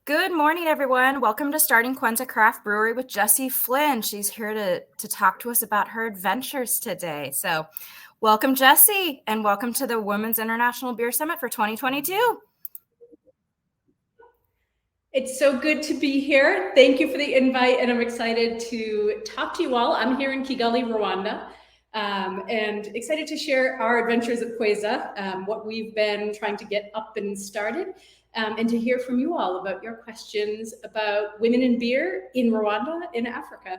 Good morning, everyone. Welcome to Starting Kweza Craft Brewery with Jessi Flynn. She's here to talk to us about her adventures today. So welcome, Jessi, and welcome to the Women's International Beer Summit for 2022. It's so good to be here. Thank you for the invite, and I'm excited to talk to you all. I'm here in Kigali, Rwanda, and excited to share our adventures at Kweza, what we've been trying to get up and started, and to hear from you all about your questions about women in beer in Rwanda, in Africa.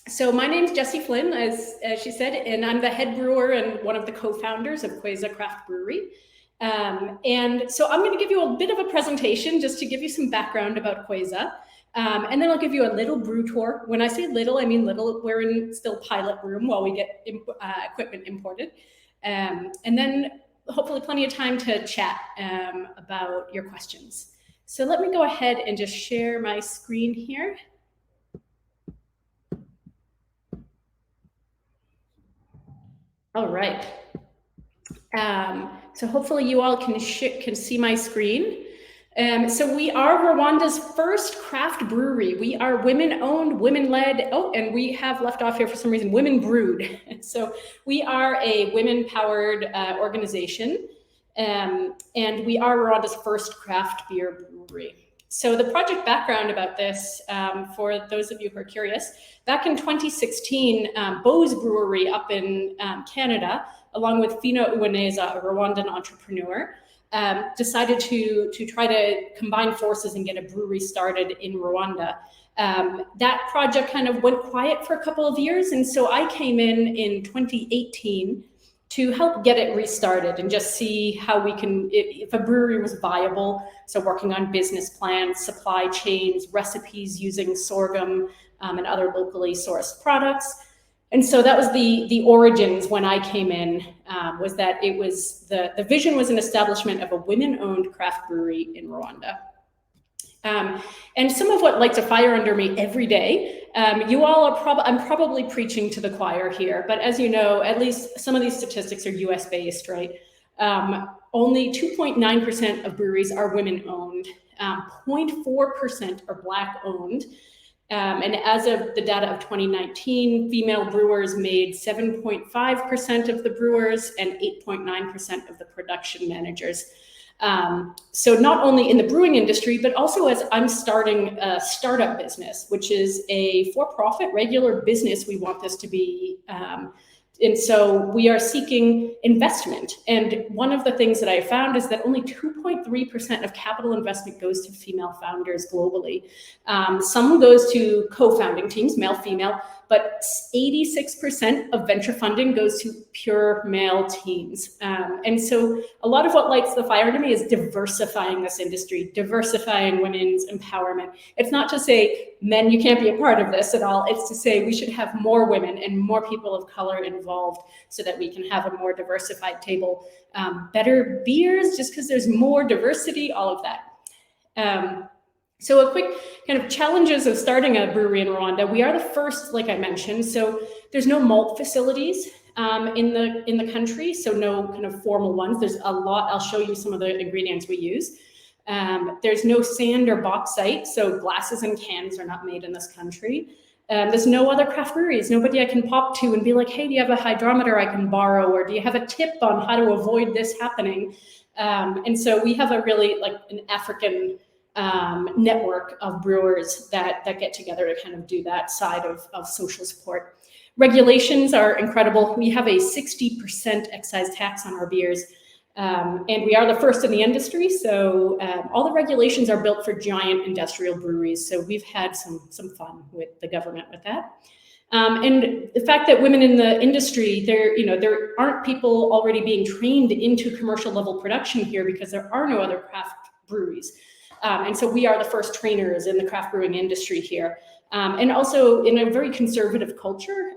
So my name's Jessi Flynn, as she said, and I'm the head brewer and one of the co-founders of Kweza Craft Brewery. And so I'm going to give you a bit of a presentation just to give you some background about Kweza. And then I'll give you a little brew tour. When I say little, I mean little. We're in still pilot room while we get equipment imported. And then hopefully plenty of time to chat about your questions. So let me go ahead and just share my screen here. All right. So hopefully you all can see my screen. So we are Rwanda's first craft brewery. We are women-owned, women-led. Oh, and we have left off here for some reason, women brewed. So we are a women-powered organization, and we are Rwanda's first craft beer brewery. So the project background about this, for those of you who are curious, back in 2016, Beau's Brewery up in Canada, along with Fina Uwaneza, a Rwandan entrepreneur, decided to try to combine forces and get a brewery started in Rwanda. That project kind of went quiet for a couple of years, and so I came in 2018 to help get it restarted and just see how we can, if a brewery was viable, so working on business plans, supply chains, recipes using sorghum and other locally sourced products. And so that was the origins when I came in, was that it was the vision was an establishment of a women-owned craft brewery in Rwanda. And some of what lights a fire under me every day, you all are I'm probably preaching to the choir here, but as you know, at least some of these statistics are US based, right? Only 2.9% of breweries are women-owned, 0.4% are Black owned. And as of the data of 2019, female brewers made 7.5% of the brewers and 8.9% of the production managers. So not only in the brewing industry, but also as I'm starting a startup business, which is a for-profit regular business. We want this to be, and so we are seeking investment. And one of the things that I found is that only 2.3% of capital investment goes to female founders globally. Some goes to co-founding teams, male, female, but 86% of venture funding goes to pure male teams. And so a lot of what lights the fire to me is diversifying this industry, diversifying women's empowerment. It's not to say, men, you can't be a part of this at all. It's to say we should have more women and more people of color involved so that we can have a more diversified table. Better beers, just because there's more diversity, all of that. So a quick kind of challenges of starting a brewery in Rwanda. We are the first, like I mentioned, so there's no malt facilities in the country, so no kind of formal ones. There's a lot. I'll show you some of the ingredients we use. There's no sand or bauxite, so glasses and cans are not made in this country. There's no other craft breweries, nobody I can pop to and be like, hey, do you have a hydrometer I can borrow? Or do you have a tip on how to avoid this happening? And so we have a really like an African network of brewers that get together to kind of do that side of social support. Regulations are incredible. We have a 60% excise tax on our beers. And we are the first in the industry. So all the regulations are built for giant industrial breweries. So we've had some fun with the government with that. And the fact that women in the industry, there aren't people already being trained into commercial level production here because there are no other craft breweries. And so we are the first trainers in the craft brewing industry here. And also in a very conservative culture,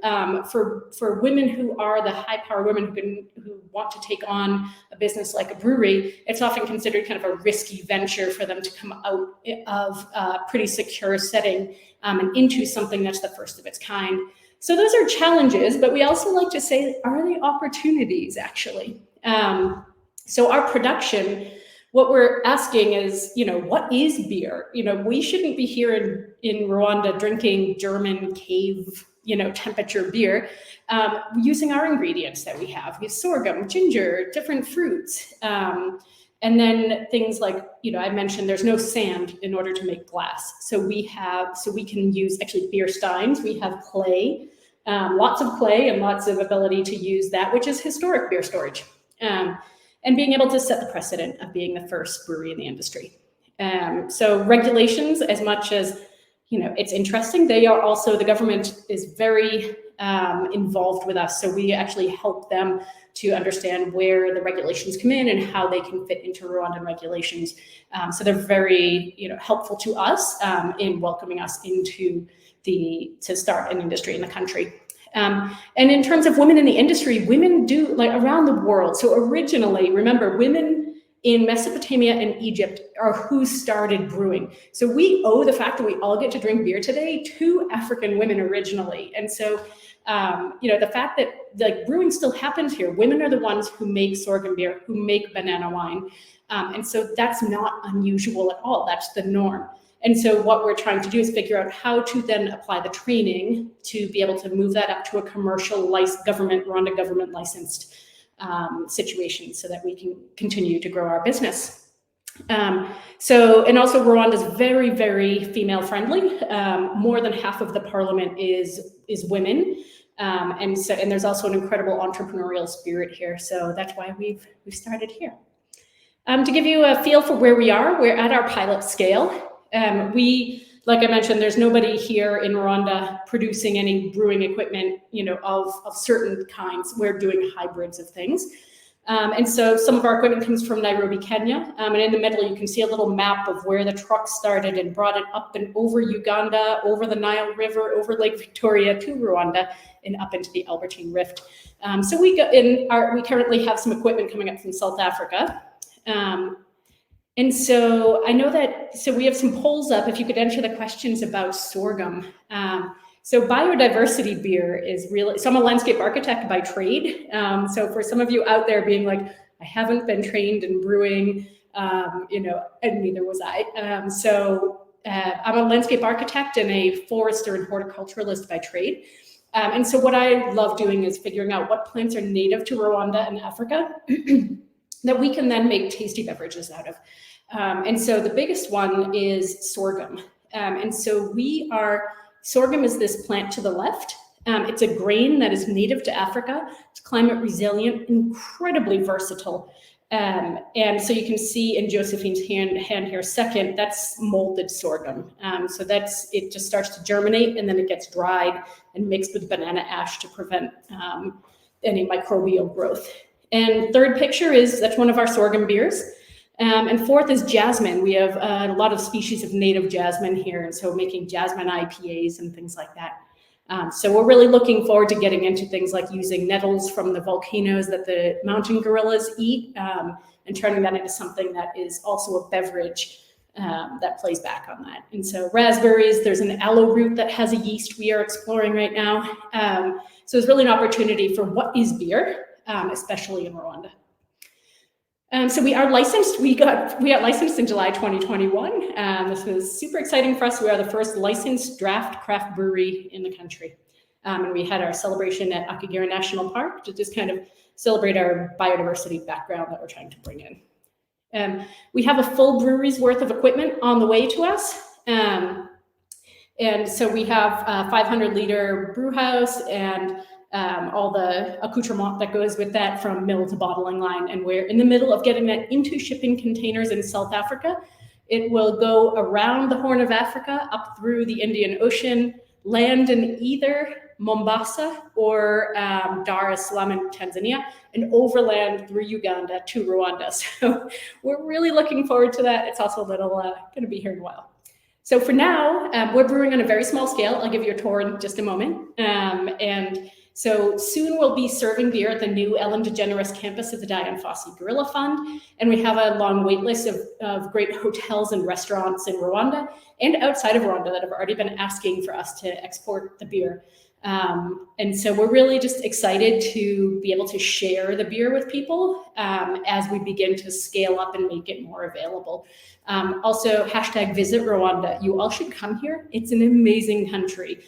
for women who are the high power women who want to take on a business like a brewery, it's often considered kind of a risky venture for them to come out of a pretty secure setting and into something that's the first of its kind. So those are challenges, but we also like to say, are they opportunities actually? So our production, what we're asking is, what is beer? We shouldn't be here in Rwanda drinking German cave, temperature beer, using our ingredients that we have. We have sorghum, ginger, different fruits. And then things like, I mentioned there's no sand in order to make glass. So we can use actually beer steins. We have clay, lots of clay and lots of ability to use that, which is historic beer storage. And being able to set the precedent of being the first brewery in the industry. So regulations, as much as, it's interesting, the government is very involved with us. So we actually help them to understand where the regulations come in and how they can fit into Rwandan regulations. So they're very, helpful to us in welcoming us to start an industry in the country. And in terms of women in the industry, women do around the world. So originally, remember, women in Mesopotamia and Egypt are who started brewing. So we owe the fact that we all get to drink beer today to African women originally. And so, the fact that brewing still happens here, women are the ones who make sorghum beer, who make banana wine. And so that's not unusual at all. That's the norm. And so what we're trying to do is figure out how to then apply the training to be able to move that up to a commercial Rwanda government licensed situation so that we can continue to grow our business. And also Rwanda is very, very female friendly. More than half of the parliament is women. And there's also an incredible entrepreneurial spirit here. So that's why we've started here. To give you a feel for where we are, we're at our pilot scale. Like I mentioned, there's nobody here in Rwanda producing any brewing equipment, of certain kinds. We're doing hybrids of things. And so some of our equipment comes from Nairobi, Kenya. And in the middle, you can see a little map of where the truck started and brought it up and over Uganda, over the Nile River, over Lake Victoria to Rwanda and up into the Albertine Rift. So we currently have some equipment coming up from South Africa. And so I know so we have some polls up, if you could enter the questions about sorghum. So biodiversity beer is really, so I'm a landscape architect by trade. So for some of you out there being like, I haven't been trained in brewing, and neither was I. I'm a landscape architect and a forester and horticulturalist by trade. And so what I love doing is figuring out what plants are native to Rwanda and Africa that we can then make tasty beverages out of. And so the biggest one is sorghum. And so sorghum is this plant to the left. It's a grain that is native to Africa. It's climate resilient, incredibly versatile. And so you can see in Josephine's hand here, second, that's molded sorghum. So it just starts to germinate and then it gets dried and mixed with banana ash to prevent any microbial growth. And third picture that's one of our sorghum beers. And fourth is jasmine. We have a lot of species of native jasmine here. And so making jasmine IPAs and things like that. So we're really looking forward to getting into things like using nettles from the volcanoes that the mountain gorillas eat and turning that into something that is also a beverage that plays back on that. And so raspberries, there's an aloe root that has a yeast we are exploring right now. So it's really an opportunity for what is beer, especially in Rwanda. So we are licensed. We got licensed in July 2021. This was super exciting for us. We are the first licensed draft craft brewery in the country. And we had our celebration at Akagera National Park to just kind of celebrate our biodiversity background that we're trying to bring in. We have a full brewery's worth of equipment on the way to us. And so we have a 500-liter brew house and all the accoutrement that goes with that from mill to bottling line. And we're in the middle of getting that into shipping containers in South Africa. It will go around the Horn of Africa, up through the Indian Ocean, land in either Mombasa or Dar es Salaam in Tanzania, and overland through Uganda to Rwanda. So we're really looking forward to that. It's also a little going to be here in a while. So for now, we're brewing on a very small scale. I'll give you a tour in just a moment. And so soon we'll be serving beer at the new Ellen DeGeneres campus of the Dian Fossey Gorilla Fund. And we have a long wait list of great hotels and restaurants in Rwanda and outside of Rwanda that have already been asking for us to export the beer. And so we're really just excited to be able to share the beer with people as we begin to scale up and make it more available. Also, hashtag visit Rwanda. You all should come here. It's an amazing country.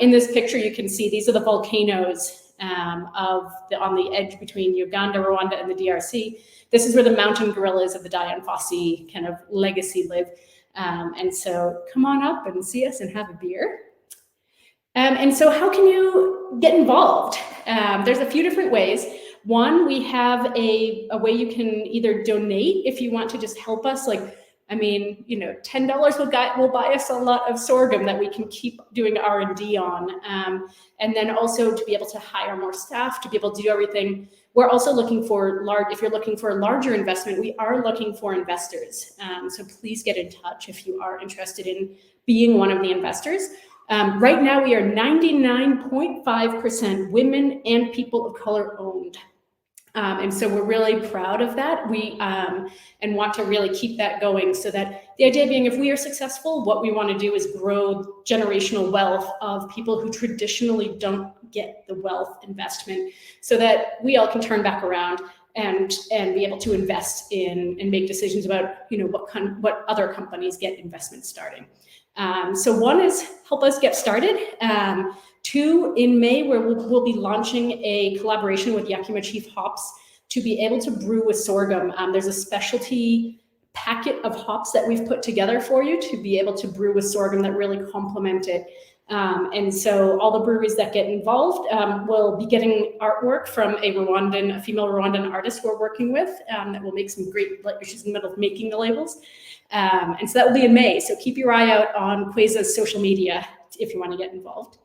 In this picture, you can see these are the volcanoes on the edge between Uganda, Rwanda, and the DRC. This is where the mountain gorillas of the Dian Fossey kind of legacy live. And so come on up and see us and have a beer. And so how can you get involved? There's a few different ways. One, we have a way you can either donate if you want to just help us. Like, I mean, you know, $10 will buy us a lot of sorghum that we can keep doing R&D on. And then also to be able to hire more staff, to be able to do everything. We're also looking for if you're looking for a larger investment, we are looking for investors. So please get in touch if you are interested in being one of the investors. Right now, we are 99.5% women and people of color owned. And so we're really proud of that. We and want to really keep that going, so that the idea being, if we are successful, what we want to do is grow generational wealth of people who traditionally don't get the wealth investment, so that we all can turn back around and be able to invest in and make decisions about, you know, what other companies get investment starting. So one is help us get started. Two, in May, where we'll be launching a collaboration with Yakima Chief Hops to be able to brew with sorghum. There's a specialty packet of hops that we've put together for you to be able to brew with sorghum that really complement it. And so all the breweries that get involved will be getting artwork from a female Rwandan artist we're working with that will make some great, like she's in the middle of making the labels. And so that will be in May. So keep your eye out on Kweza's social media if you want to get involved.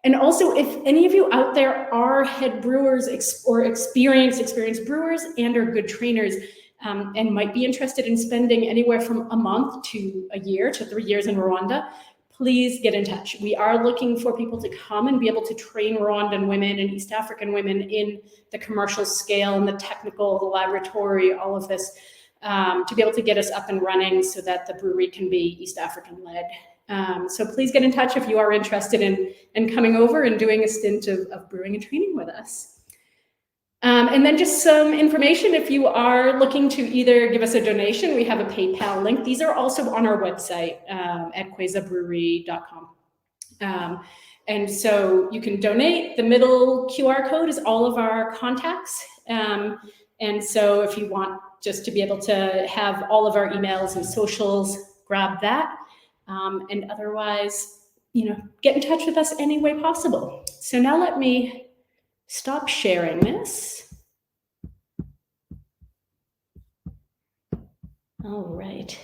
And also, if any of you out there are head brewers or experienced brewers and are good trainers and might be interested in spending anywhere from a month to a year to 3 years in Rwanda, please get in touch. We are looking for people to come and be able to train Rwandan women and East African women in the commercial scale and the technical, the laboratory, all of this, to be able to get us up and running so that the brewery can be East African led. So please get in touch if you are interested in coming over and doing a stint of brewing and training with us. And then just some information, if you are looking to either give us a donation, we have a PayPal link. These are also on our website at kwezabrewery.com. And so you can donate. The middle QR code is all of our contacts. And so if you want just to be able to have all of our emails and socials, grab that. And otherwise, you know, get in touch with us any way possible. So now let me stop sharing this. All right.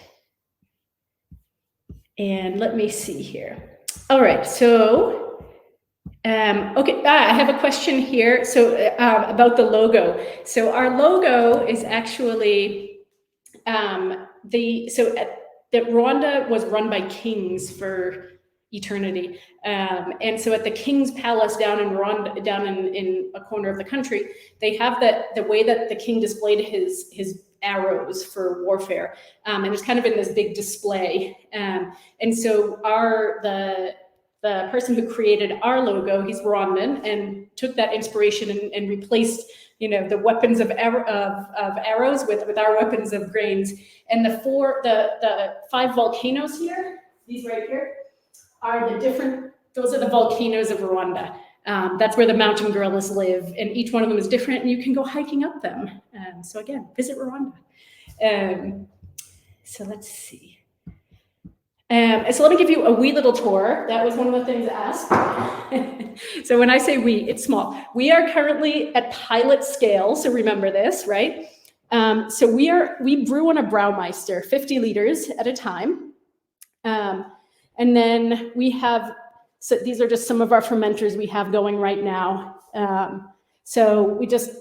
And let me see here. All right, so, okay, I have a question here. So about the logo. So our logo is actually, that Rwanda was run by kings for eternity. And so at the King's Palace down in Rwanda, down in a corner of the country, they have the way that the king displayed his arrows for warfare. And it's kind of in this big display. And so the person who created our logo, he's Rwandan, and took that inspiration and replaced, you know, the weapons of arrows with our weapons of grains. And the 5 volcanoes here, these right here, are those are the volcanoes of Rwanda. That's where the mountain gorillas live, and each one of them is different, and you can go hiking up them. So again, visit Rwanda. So let's see. So let me give you a wee little tour. That was one of the things asked. So when I say we, it's small. We are currently at pilot scale, so remember this, right? So we brew on a Braumeister, 50 liters at a time. And then we have, so these are just some of our fermenters we have going right now. So we just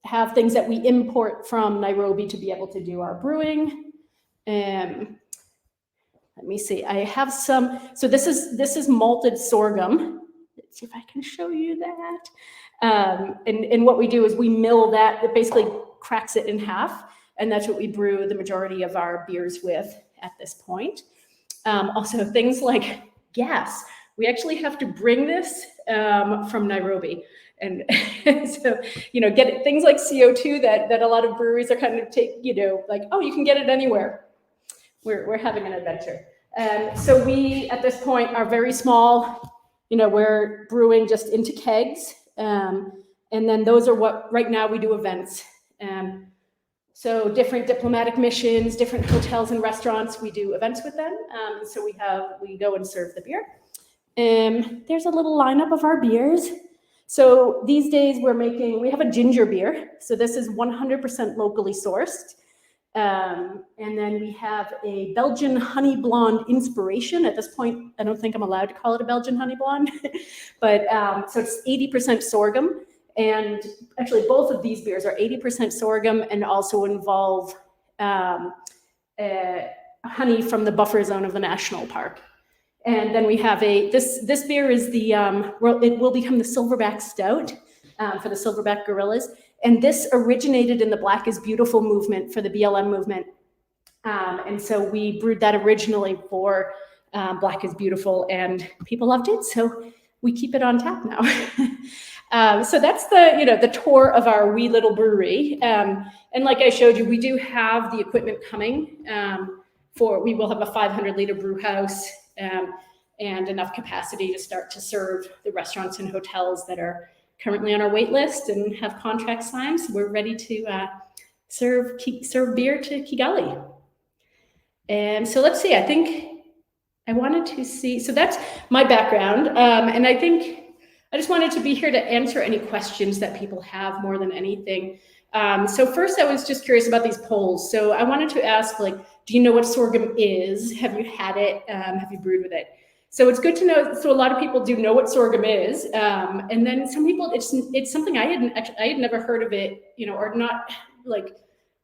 have things that we import from Nairobi to be able to do our brewing. Let me see, I have some, so this is malted sorghum. Let's see if I can show you that. And what we do is we mill that, it basically cracks it in half, and that's what we brew the majority of our beers with at this point. Also things like gas. We actually have to bring this from Nairobi. And so, get things like CO2 that a lot of breweries are kind of like, oh, you can get it anywhere. We're having an adventure. So we, at this point, are very small. We're brewing just into kegs. And then those are what, right now we do events. So different diplomatic missions, different hotels and restaurants, we do events with them. So we go and serve the beer. There's a little lineup of our beers. So these days we have a ginger beer. So this is 100% locally sourced. And then we have a Belgian honey blonde inspiration. At this point, I don't think I'm allowed to call it a Belgian honey blonde, but so it's 80% sorghum. And actually both of these beers are 80% sorghum and also involve honey from the buffer zone of the national park. And then we have this beer is it will become the Silverback Stout for the Silverback Gorillas. And this originated in the Black is Beautiful movement for the BLM movement. And so we brewed that originally for Black is Beautiful and people loved it. So we keep it on tap now. So that's the tour of our wee little brewery. And like I showed you, we do have the equipment coming we will have a 500 liter brew house. And enough capacity to start to serve the restaurants and hotels that are currently on our wait list and have contracts signed. So we're ready to serve beer to Kigali. And so let's see, I think I wanted to see, so that's my background. And I think I just wanted to be here to answer any questions that people have more than anything. So first I was just curious about these polls. So I wanted to ask, do you know what sorghum is? Have you had it? Have you brewed with it? So it's good to know. So a lot of people do know what sorghum is. And then some people, it's something I had never heard of it, or not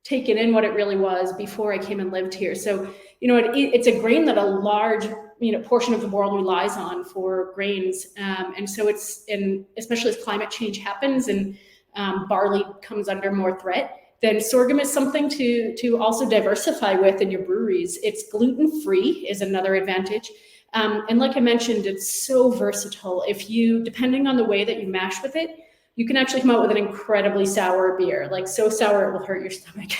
taken in what it really was before I came and lived here. So, it's a grain that a large, portion of the world relies on for grains. And so especially as climate change happens and barley comes under more threat, then sorghum is something to also diversify with in your breweries. It's gluten-free is another advantage. And like I mentioned, it's so versatile. Depending on the way that you mash with it, you can actually come out with an incredibly sour beer, so sour it will hurt your stomach.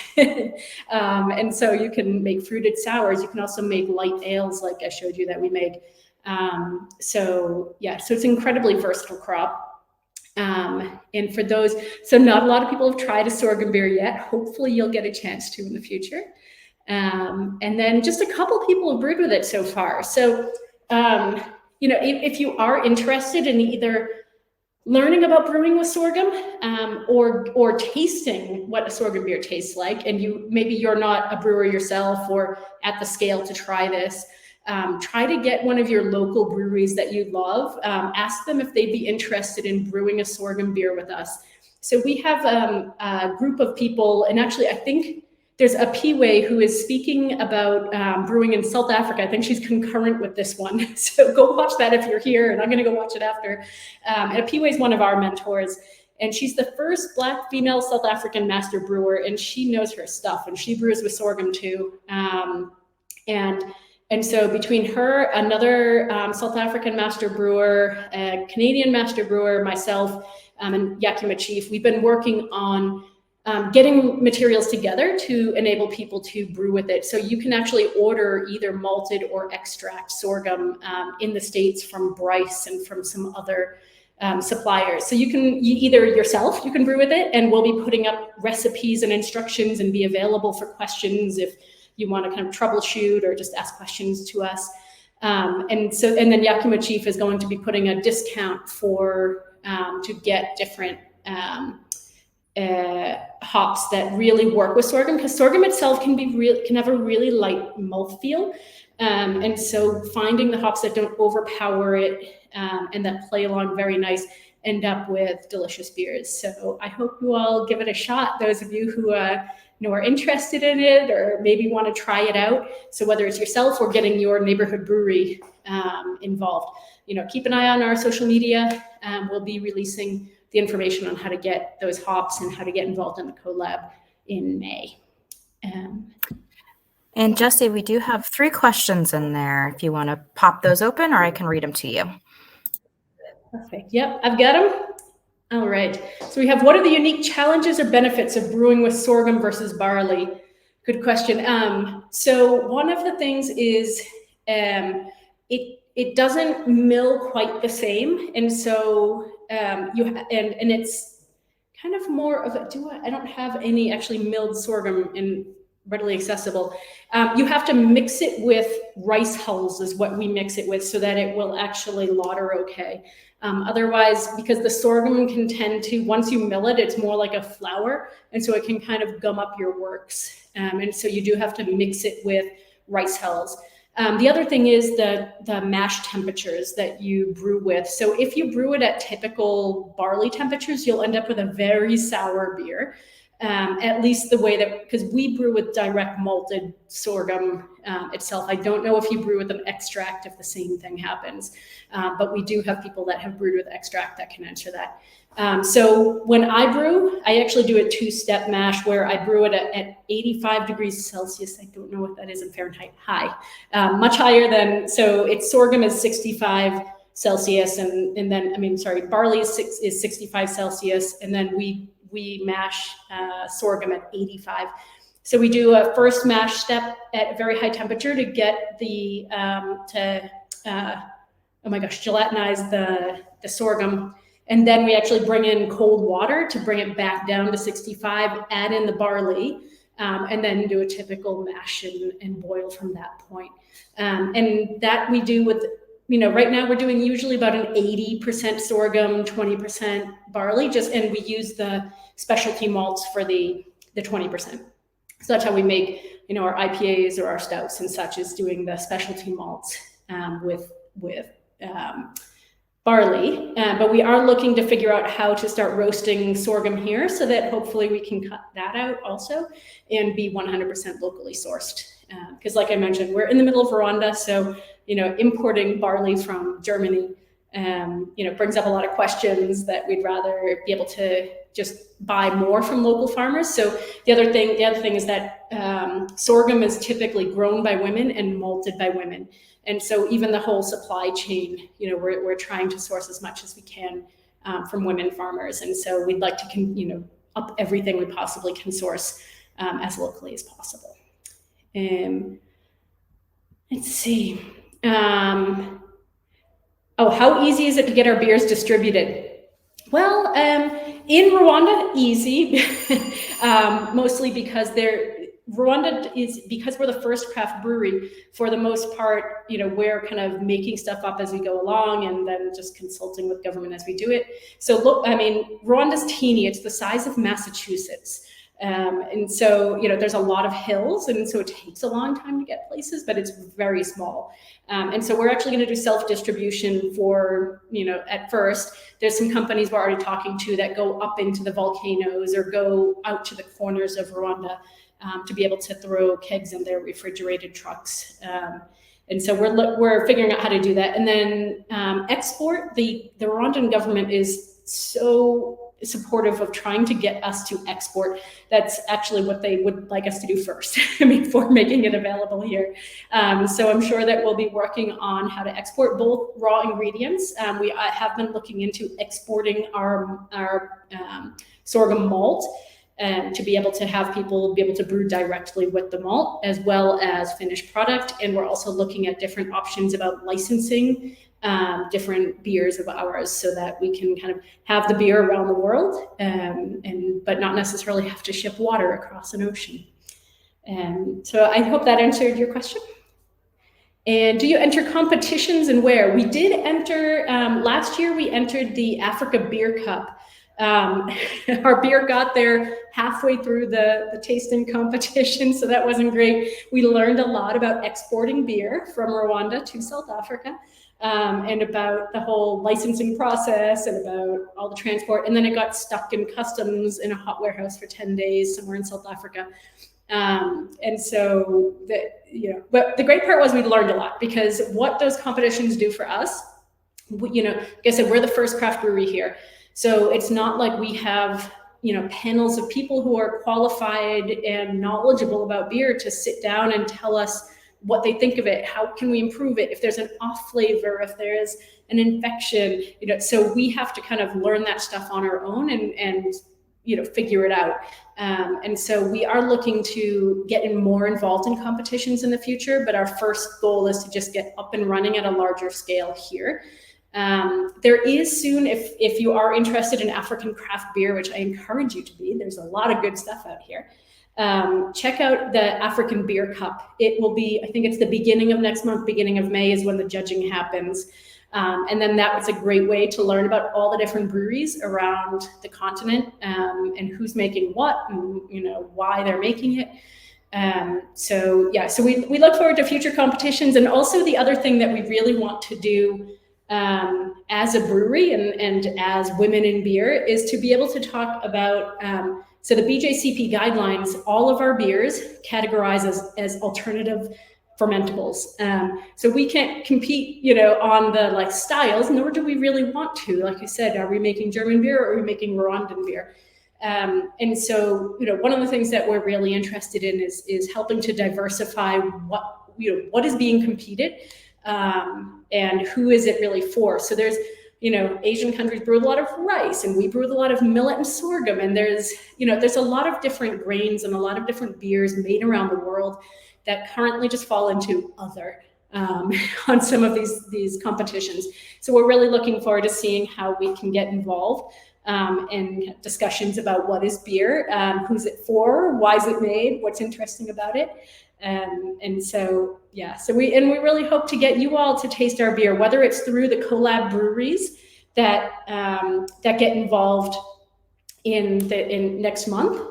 And so you can make fruited sours. You can also make light ales like I showed you that we make. So it's an incredibly versatile crop. And for those, so not a lot of people have tried a sorghum beer yet. Hopefully you'll get a chance to in the future. And then just a couple people have brewed with it so far. So, if you are interested in either learning about brewing with sorghum, or tasting what a sorghum beer tastes like, and maybe you're not a brewer yourself or at the scale to try this, try to get one of your local breweries that you love. Ask them if they'd be interested in brewing a sorghum beer with us. So we have a group of people, and actually I think there's a Piwe who is speaking about brewing in South Africa. I think she's concurrent with this one. So go watch that if you're here, and I'm going to go watch it after. And Piwe is one of our mentors, and she's the first Black female South African master brewer, and she knows her stuff, and she brews with sorghum too. And so between her, another South African master brewer, a Canadian master brewer, myself, and Yakima Chief, we've been working on getting materials together to enable people to brew with it. So you can actually order either malted or extract sorghum in the States from Bryce and from some other suppliers. So you can brew with it, and we'll be putting up recipes and instructions and be available for questions if you want to kind of troubleshoot or just ask questions to us. And then Yakima Chief is going to be putting a discount to get different hops that really work with sorghum, because sorghum itself can have a really light mouthfeel. And so finding the hops that don't overpower it and that play along very nice end up with delicious beers. So I hope you all give it a shot, those of you who are interested in it or maybe want to try it out. So whether it's yourself or getting your neighborhood brewery involved, keep an eye on our social media. We'll be releasing the information on how to get those hops and how to get involved in the collab in May. And Jessi, we do have 3 questions in there if you want to pop those open, or I can read them to you. Perfect. Yep, I've got them. All right. So we have, what are the unique challenges or benefits of brewing with sorghum versus barley? Good question. So one of the things is it doesn't mill quite the same, and so and it's kind of more of a, I don't have any actually milled sorghum in readily accessible. You have to mix it with rice hulls is what we mix it with, so that it will actually lauter okay. Otherwise, because the sorghum can tend to, once you mill it, it's more like a flour, and so it can kind of gum up your works. And so you do have to mix it with rice hulls. The other thing is the mash temperatures that you brew with. So if you brew it at typical barley temperatures, you'll end up with a very sour beer. At least the way that, because we brew with direct malted sorghum itself. I don't know if you brew with an extract if the same thing happens, but we do have people that have brewed with extract that can answer that. So when I brew, I actually do a two-step mash where I brew it at 85 degrees Celsius. I don't know what that is in Fahrenheit. High, much higher than, so it's sorghum is 65 Celsius, and then, barley is 65 Celsius, and then we mash sorghum at 85. So we do a first mash step at a very high temperature to get the, gelatinize the sorghum. And then we actually bring in cold water to bring it back down to 65, add in the barley, and then do a typical mash and boil from that point. And that we do with, right now we're doing usually about an 80% sorghum, 20% barley, and we use the specialty malts for the 20%. So that's how we make, our IPAs or our stouts and such, is doing the specialty malts with barley. But we are looking to figure out how to start roasting sorghum here, so that hopefully we can cut that out also and be 100% locally sourced. Because like I mentioned, we're in the middle of Rwanda, so importing barley from Germany, brings up a lot of questions that we'd rather be able to just buy more from local farmers. So the other thing is that sorghum is typically grown by women and malted by women. And so even the whole supply chain, we're trying to source as much as we can from women farmers. And so we'd like to, up everything we possibly can source as locally as possible. Let's see. How easy is it to get our beers distributed? Well, in Rwanda, easy, mostly because Rwanda is, because we're the first craft brewery, for the most part, we're kind of making stuff up as we go along and then just consulting with government as we do it. So look, Rwanda's teeny, it's the size of Massachusetts. And so, there's a lot of hills, and so it takes a long time to get places, but it's very small. And so we're actually going to do self-distribution for, at first. There's some companies we're already talking to that go up into the volcanoes or go out to the corners of Rwanda to be able to throw kegs in their refrigerated trucks. And so we're figuring out how to do that. And then export, the Rwandan government is so supportive of trying to get us to export. That's actually what they would like us to do first before making it available here. So I'm sure that we'll be working on how to export both raw ingredients. We have been looking into exporting our sorghum malt, to be able to have people be able to brew directly with the malt as well as finished product. And we're also looking at different options about licensing different beers of ours, so that we can kind of have the beer around the world, but not necessarily have to ship water across an ocean. So I hope that answered your question. And do you enter competitions, and where? We did enter, last year we entered the Africa Beer Cup. Our beer got there halfway through the tasting competition, so that wasn't great. We learned a lot about exporting beer from Rwanda to South Africa, and about the whole licensing process and about all the transport. And then it got stuck in customs in a hot warehouse for 10 days somewhere in South Africa. And so but the great part was we learned a lot, because what those competitions do for us, like I said, we're the first craft brewery here. So it's not like we have, panels of people who are qualified and knowledgeable about beer to sit down and tell us what they think of it, how can we improve it, if there's an off flavor, if there's an infection, so we have to kind of learn that stuff on our own and figure it out. And so we are looking to get more involved in competitions in the future, but our first goal is to just get up and running at a larger scale here. There is soon, if you are interested in African craft beer, which I encourage you to be, there's a lot of good stuff out here. Check out the African Beer Cup. It will be, I think it's the beginning of next month, beginning of May is when the judging happens. And then that was a great way to learn about all the different breweries around the continent, and who's making what, and why they're making it. So we look forward to future competitions. And also the other thing that we really want to do as a brewery and as women in beer is to be able to talk about, so the BJCP guidelines, all of our beers categorize as alternative fermentables. So we can't compete, on the styles, nor do we really want to. Like you said, are we making German beer or are we making Rwandan beer? And so, one of the things that we're really interested in is helping to diversify what is being competed, and who is it really for. So there's, Asian countries brew a lot of rice, and we brew a lot of millet and sorghum. And there's a lot of different grains and a lot of different beers made around the world that currently just fall into other on some of these competitions. So we're really looking forward to seeing how we can get involved in discussions about what is beer, who's it for, why is it made, what's interesting about it. And so we really hope to get you all to taste our beer, whether it's through the collab breweries that get involved in next month,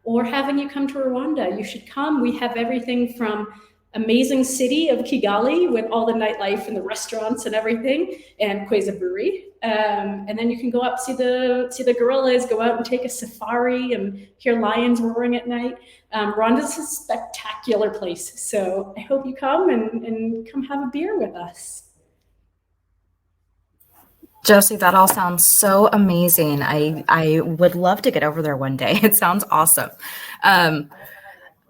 or having you come to Rwanda. You should come. We have everything from amazing city of Kigali with all the nightlife and the restaurants and everything, and Kweza Brewery. And then you can go up, see the gorillas, go out and take a safari and hear lions roaring at night. Rwanda's a spectacular place. So I hope you come and come have a beer with us. Jessi, that all sounds so amazing. I would love to get over there one day. It sounds awesome.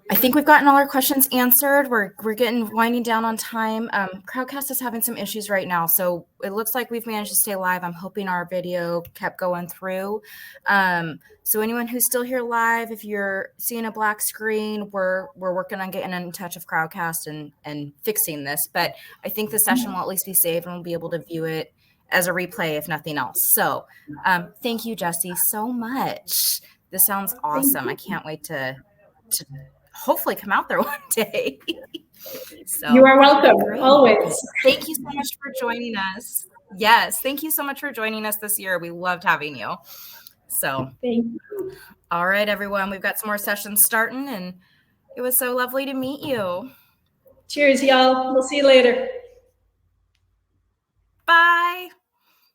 I think we've gotten all our questions answered. We're winding down on time. Crowdcast is having some issues right now, so it looks like we've managed to stay live. I'm hoping our video kept going through. So anyone who's still here live, if you're seeing a black screen, we're working on getting in touch with Crowdcast and fixing this. But I think the session will at least be saved, and we'll be able to view it as a replay, if nothing else. So thank you, Jessi, so much. This sounds awesome. I can't wait to hopefully come out there one day. So you are welcome, always. Thank you so much for joining us. Yes, thank you so much for joining us this year. We loved having you. So thank you. All right, everyone, we've got some more sessions starting, and it was so lovely to meet you. Cheers, y'all. We'll see you later. Bye.